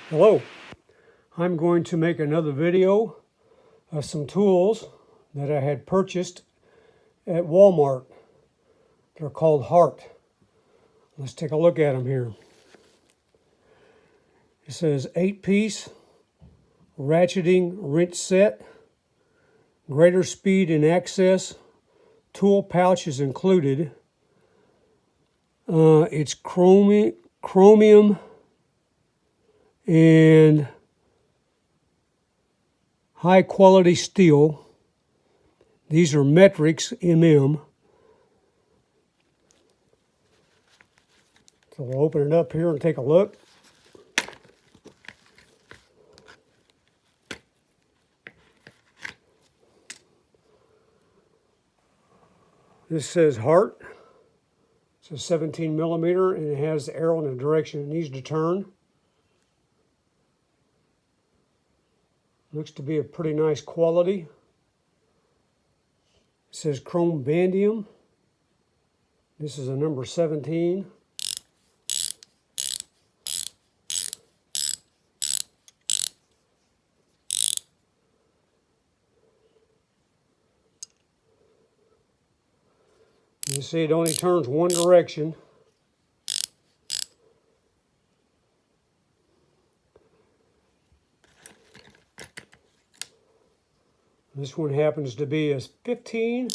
Hello, I'm going to make another video of some tools that I had purchased at Walmart. They're called Hart. Let's take a look at them here. It says 8-piece ratcheting wrench set, greater speed and access, tool pouch is included. It's chromium and high quality steel. These are metrics, mm. So we'll open it up here and take a look. This says Hart. It's a 17 millimeter and it has the arrow in the direction it needs to turn. Looks to be a pretty nice quality. It says chrome vanadium. This is a number 17. You see it only turns one direction. This one happens to be a 15.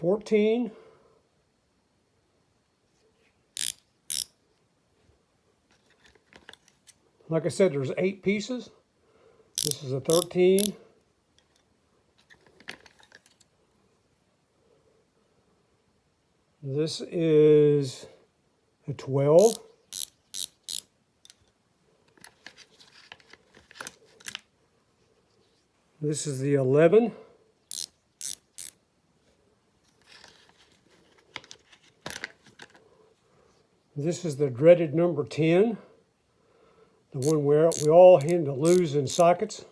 $14. Like I said, there's 8 pieces. This is a 13. This is a 12. This is the 11. This is the dreaded number 10. The one where we all tend to lose in sockets.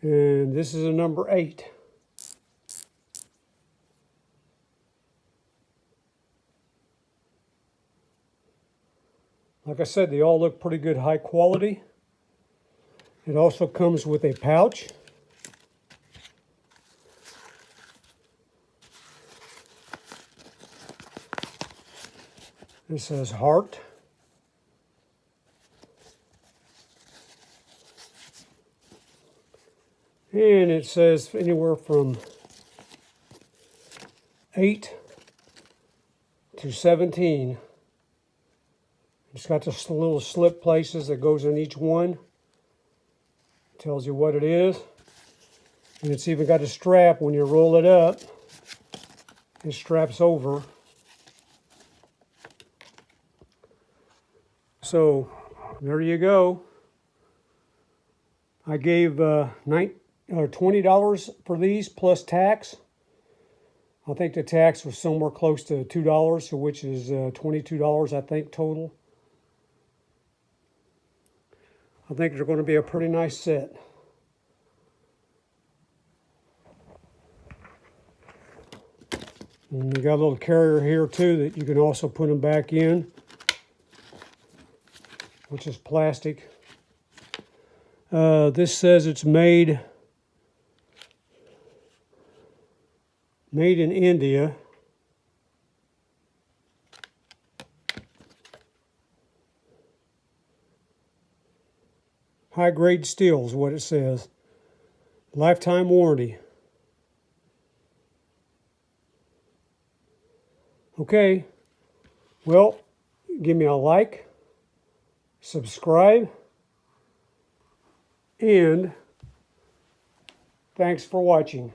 And this is a number 8. Like I said, they all look pretty good, high quality. It also comes with a pouch. It says Hart. And it says anywhere from 8 to 17. It's got the little slip places that goes in each one. Tells you what it is. And it's even got a strap when you roll it up. It straps over. So there you go. I gave $20 for these plus tax. I think the tax was somewhere close to $2, so which is $22, I think, total. I think they're going to be a pretty nice set. And you got a little carrier here too that you can also put them back in, which is plastic. This says it's made in India. High grade steel is what it says. Lifetime warranty. Okay, well, give me a like, subscribe, and thanks for watching.